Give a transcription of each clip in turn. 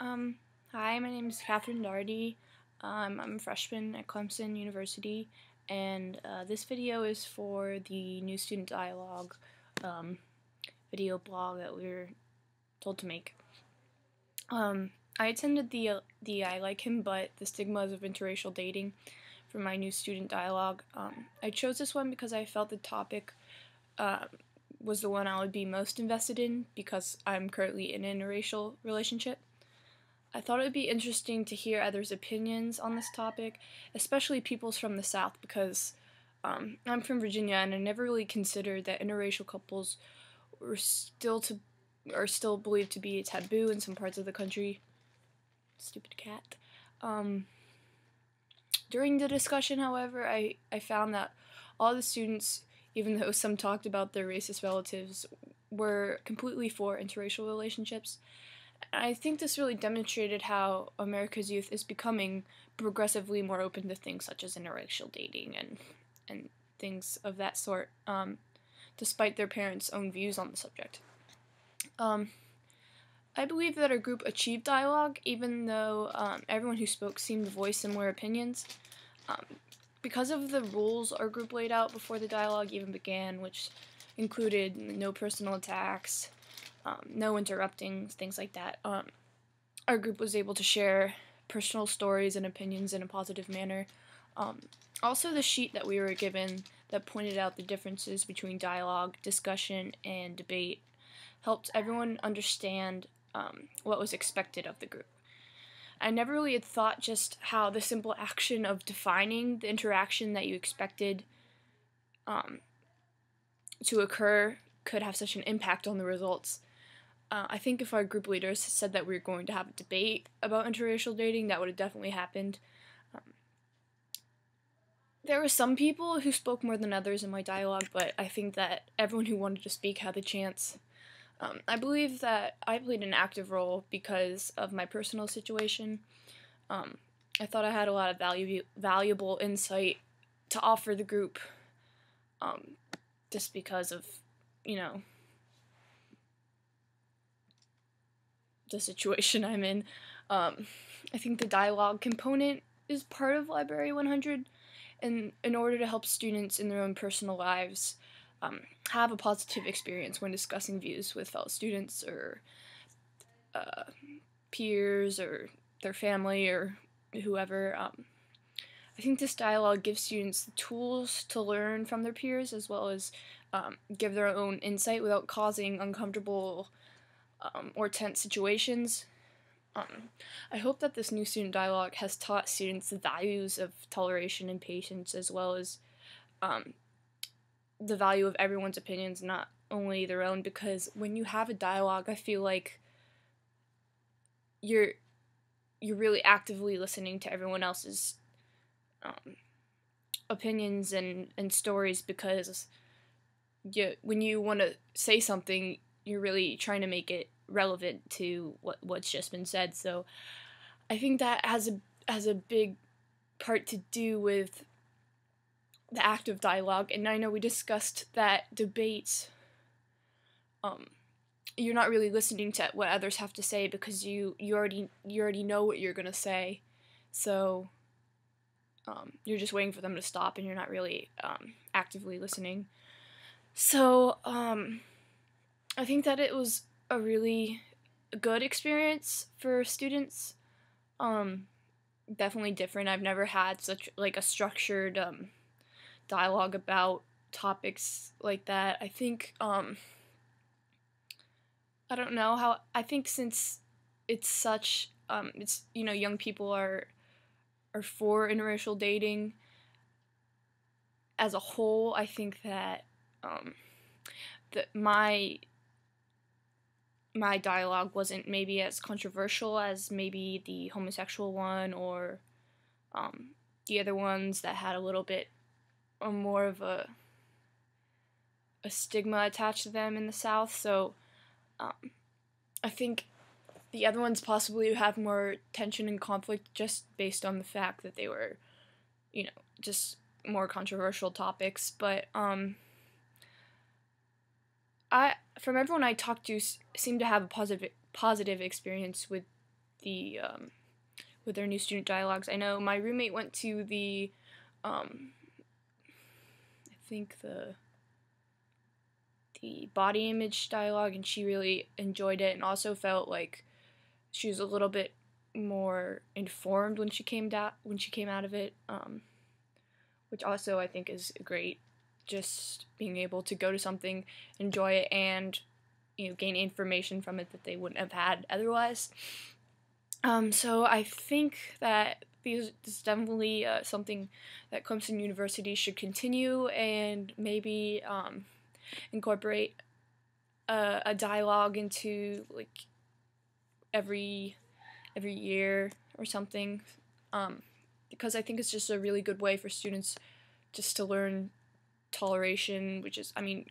Um, Hi, my name is Catherine Dardy. I'm a freshman at Clemson University, and this video is for the New Student Dialogue um, video blog that we were told to make. I attended the I Like Him But the Stigmas of Interracial Dating for my New Student Dialogue. I chose this one because I felt the topic was the one I would be most invested in because I'm currently in an interracial relationship. I thought it would be interesting to hear others' opinions on this topic, especially people's from the South, because I'm from Virginia and I never really considered that interracial couples were are still believed to be taboo in some parts of the country. Stupid cat. During the discussion, however, I found that all the students, even though some talked about their racist relatives, were completely for interracial relationships. I think this really demonstrated how America's youth is becoming progressively more open to things such as interracial dating and things of that sort, despite their parents' own views on the subject. I believe that our group achieved dialogue, even though everyone who spoke seemed to voice similar opinions. Because of the rules our group laid out before the dialogue even began, which included no personal attacks, no interrupting, things like that, our group was able to share personal stories and opinions in a positive manner. Also, the sheet that we were given that pointed out the differences between dialogue, discussion, and debate helped everyone understand what was expected of the group. I never really had thought just how the simple action of defining the interaction that you expected to occur could have such an impact on the results. I think if our group leaders said that we were going to have a debate about interracial dating, that would have definitely happened. There were some people who spoke more than others in my dialogue, but I think that everyone who wanted to speak had the chance. I believe that I played an active role because of my personal situation. I thought I had a lot of valuable insight to offer the group, just because of, the situation I'm in. I think the dialogue component is part of Library 100, and in order to help students in their own personal lives have a positive experience when discussing views with fellow students or peers or their family or whoever. I think this dialogue gives students the tools to learn from their peers as well as give their own insight without causing uncomfortable or tense situations. I hope that this new student dialogue has taught students the values of toleration and patience as well as the value of everyone's opinions, not only their own, because when you have a dialogue, I feel like you're really actively listening to everyone else's opinions and stories, because when you want to say something, you're really trying to make it relevant to what's just been said. So I think that has a big part to do with the act of dialogue. And I know we discussed that debates, you're not really listening to what others have to say because you already know what you're gonna say, so you're just waiting for them to stop, and you're not really actively listening. So I think that it was a really good experience for students. Definitely different. I've never had such like a structured dialogue about topics like that. I think I don't know how. I think since it's such it's young people are for interracial dating as a whole. I think that that my dialogue wasn't maybe as controversial as maybe the homosexual one or the other ones that had a little bit more of a stigma attached to them in the South. So I think the other ones possibly have more tension and conflict just based on the fact that they were, just more controversial topics. But from everyone I talked to, seemed to have a positive experience with with their new student dialogues. I know my roommate went to the I think the body image dialogue, and she really enjoyed it, and also felt like she was a little bit more informed when she came out of it, which also I think is great. Just being able to go to something, enjoy it, and gain information from it that they wouldn't have had otherwise. So I think that this is definitely something that Clemson University should continue, and maybe incorporate a dialogue into like every year or something, because I think it's just a really good way for students just to learn toleration, which is, I mean,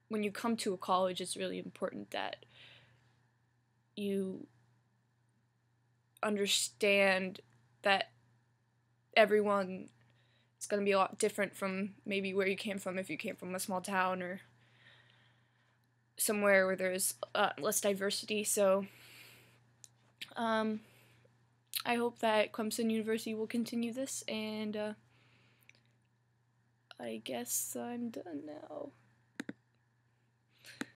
when you come to a college, it's really important that you understand that everyone is going to be a lot different from maybe where you came from, if you came from a small town or somewhere where there's less diversity. So I hope that Clemson University will continue this, and I guess I'm done now.